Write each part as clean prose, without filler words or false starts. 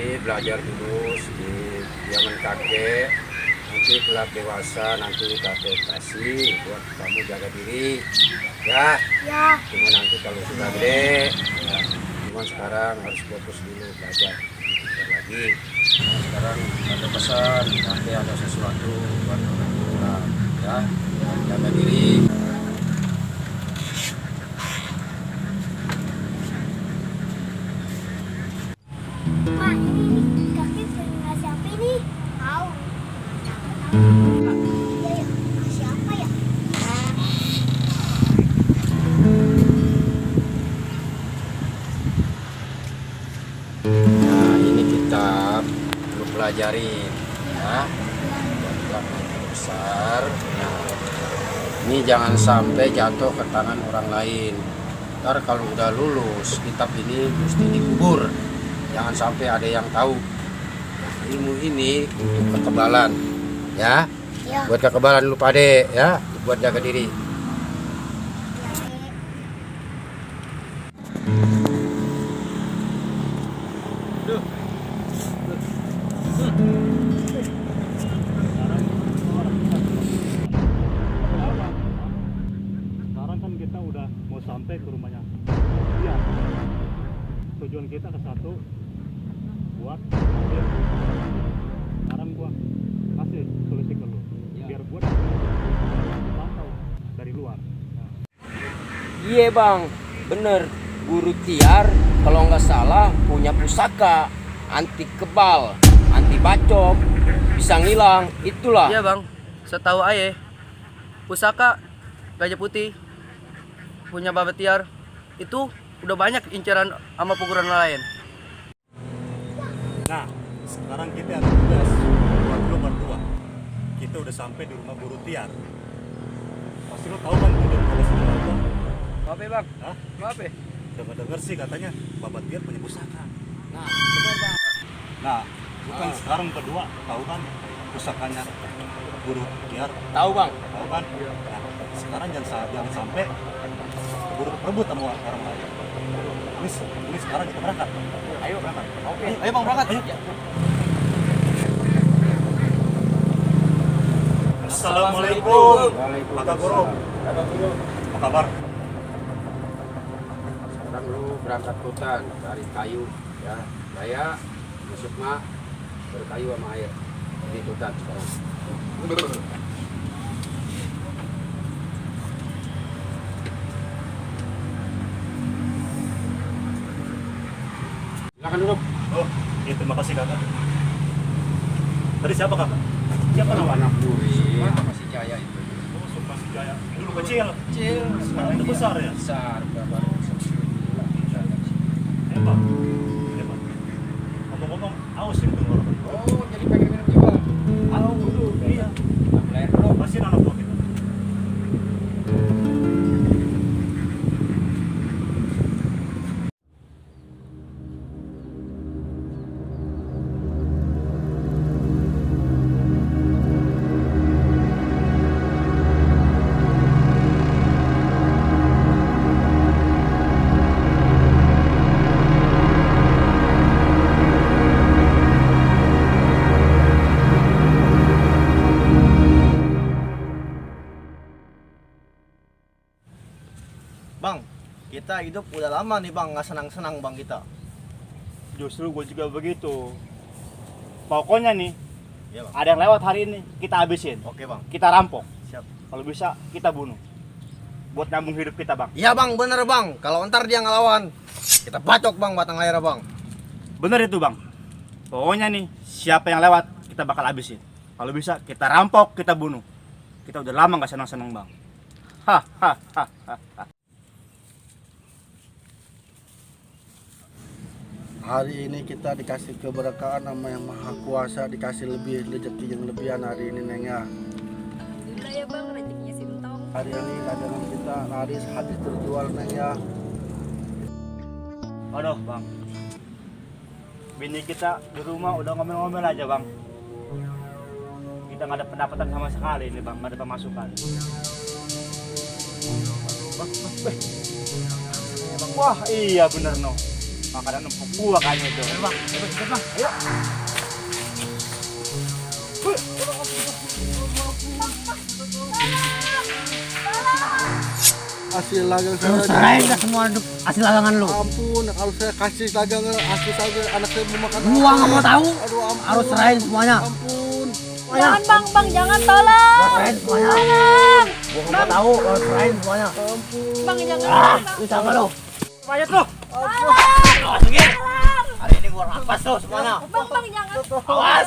Jadi belajar dulu sedikit, jangan kakek. Nanti kelak dewasa nanti kakek kasih buat kamu jaga diri. Ya. Ya. Cuma nanti kalau sudah gede, ya. Cuma sekarang harus fokus dulu belajar lagi. Nah, sekarang ada pesan, nanti ada sesuatu buat orang tua, ya. Jaga diri. Ma, ini kakek sering ngasih apa ini? Tahu. Ya, ya. Ngasih apa ya? Nah, ini kitab lu pelajarin, ya. Buat yang besar. Nah, ini jangan sampai jatuh ke tangan orang lain. Ntar kalau udah lulus, kitab ini mesti dikubur. Jangan sampai ada yang tahu. Nah, ilmu ini untuk kekebalan, ya. Ya. Buat kekebalan lu pade, ya. Buat jaga diri. Sekarang kan kita udah mau sampai ke rumahnya. Iya. Tujuan kita ke satu buat ambil. Sekarang gua kasih solusi ke lu. Biar gua pantau dari luar. Nah. Iya bang, bener. Guru Tiar kalau nggak salah punya pusaka anti kebal, anti bacok, bisa ngilang, itulah. Iya bang, setahu aye pusaka gajah putih punya Babat Tiar itu udah banyak incaran sama peguruan lain. Nah, sekarang kita ada tugas buat lu berdua. Kita udah sampai di rumah Guru Tiar. Pasti lo tahu kan tujuan kita sini apa? Apa bang? Hah? Apa? Dengar sih katanya Babat Tiar punya pusaka. Nah, bener bang. Nah, bukan sekarang berdua tahu kan pusakanya Guru Tiar. Tahu bang. Tahu kan? Nah, sekarang jangan sampai keburu rebut sama orang lain. Ini sekarang kita berangkat. Ayo Berangkat. Oke. Ayo bang berangkat. Ayo. Assalamualaikum. Pak Guru. Apa kabar? Sekarang lu berangkat hutan, cari kayu, ya. Saya, Yusuf Ma, berkayu sama air. Di hutan sekarang. Silakan duduk. Oh, iya terima kasih kakak. Tadi siapa kakak? Siapa nama? Anak Puri, masih jaya itu. Oh, Sumpah Jaya. Dulu kecil. Kecil, Sekarang itu besar ya? besar, berapa? Hebat. Hebat. Ngomong-ngomong, aus ini tuh orang. Oh, jadi pengen minum juga. Aus dulu. Iya. Ambil air dulu. Masih anak tua kita. Bang, kita hidup udah lama nih bang, nggak senang-senang bang kita. Justru gue juga begitu. Pokoknya nih, Iya bang. ada yang lewat hari ini, kita habisin. Oke bang. Kita rampok. Siap. Kalau bisa, kita bunuh. Buat nyambung hidup kita, Bang. Iya bang, bener bang. Kalau ntar dia ngelawan, kita bacok bang batang lehernya bang. Bener itu, Bang. Pokoknya nih, siapa yang lewat, kita bakal habisin. Kalau bisa, kita rampok, kita bunuh. Kita udah lama nggak senang-senang, Bang. Hahaha. Hari ini kita dikasih keberkahan sama yang maha kuasa, dikasih lebih rezeki yang lebihan hari ini Neng ya. Alhamdulillah ya bang, rezekinya Sintong. Hari ini dagangan kita laris habis terjual Neng ya. Aduh, Bang. Bini kita di rumah udah ngomel-ngomel aja, Bang. Kita nggak ada pendapatan sama sekali nih, Bang. Nggak ada pemasukan. Wah, iya bener, no. Makanan empuk gua kayaknya itu. Bang, ayo. Hasil lagang saya. Lu serahin dah semua hasil lagangan lu. Ampun, kalau saya kasih lagang hasil saya anak saya mau makan. Gua nggak mau tahu. Aduh, ampun. Harus serahin semuanya. Ampun. Jangan bang, jangan tolong. Serahin semuanya. Tolong. Gua nggak mau tahu. Harus serahin semuanya. Bang jangan. Lu sama lu. Mayat lu. Awas lagi. Hari ini gua rampas tuh semuanya. Bang jangan. Awas.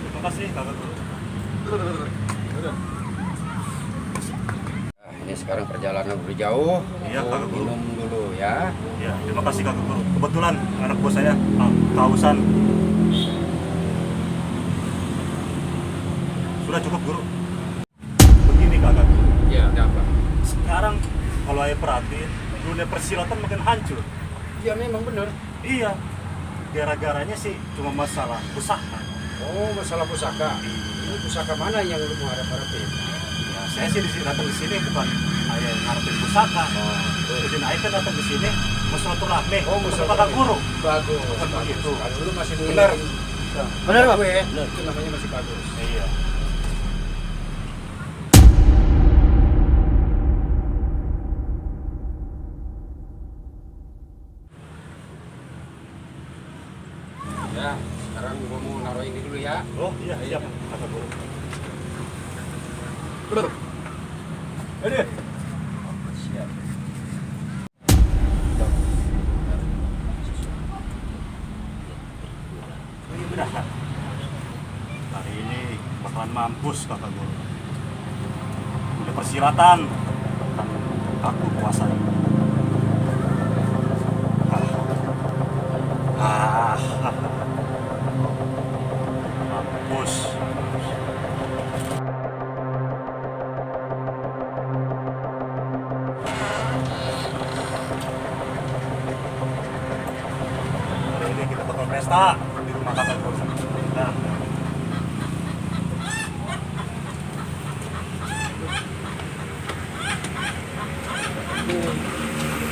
Terima kasih kakak guru. Nah, ini sekarang perjalanan udah jauh. Iya, Aku Kakak Guru. minum dulu ya. Ya, terima kasih kakak guru. Kebetulan anak buah saya kehausan. Sudah cukup guru. Begini kakak guru. Ya, ada apa? Sekarang kalau ayah perhatiin, dunia persilatan makin hancur. Ya memang benar. Iya. Gara-garanya sih cuma masalah pusaka. Oh, masalah pusaka. Ini pusaka mana yang lu mau harap-harapin? Ya, saya sih datang ke sini bukan ayah ngarepin pusaka. Jadi ayah kan datang ke sini mau silaturahmi. Oh, mau sama kakak guru. Bagus. Bukan begitu. Kalau lu masih Benar. Benar, Pak. Itu namanya masih bagus. Iya. Ya, sekarang gua mau naruh ini dulu ya. Oh iya siap kakak guru. Aduh. Siap. Udah. Hari ini bakalan mampus kakak guru. Udah persilatan. Aku kuasai. Mampus. Hari ini kita bakal pesta di rumah kakak guru. Nah,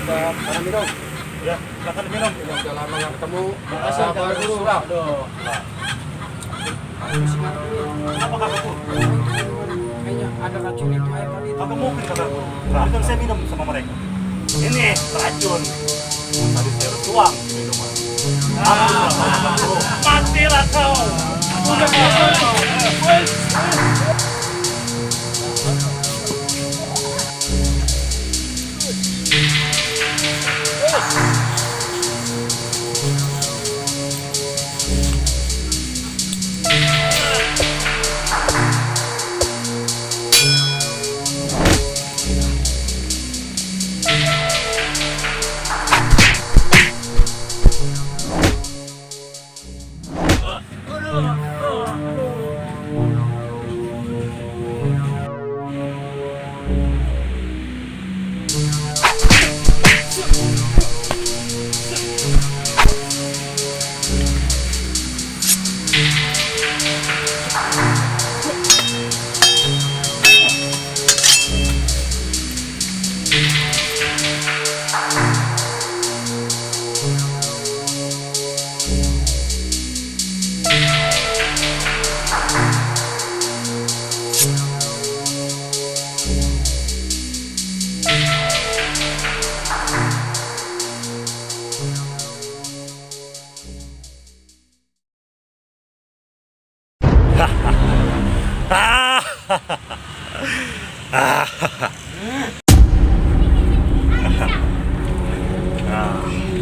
Sekarang minum. ya, silakan minum. Udah lama nggak ketemu. Makasih, Sabar Kakak dulu. Guru. Aduh. Apa kakak guru? Kayaknya ada racun itu air tadi. Apa mungkin kakak guru? Tadi kan saya minum sama mereka. Ini racun. Tadi saya tuang di minuman. Matilah kau.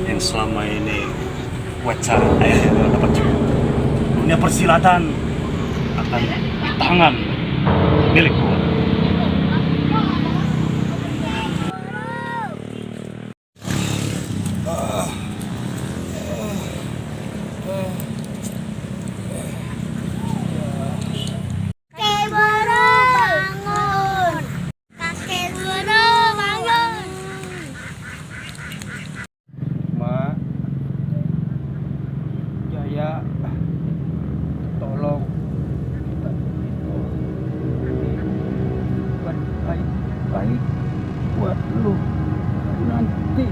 Yang selama ini wacana ayah dapat juga. Dunia persilatan akan di tangan milik gua. Kakek Guru bangun. Kakek Guru bangun. tolong kita itu buat baik-baik buat lu nanti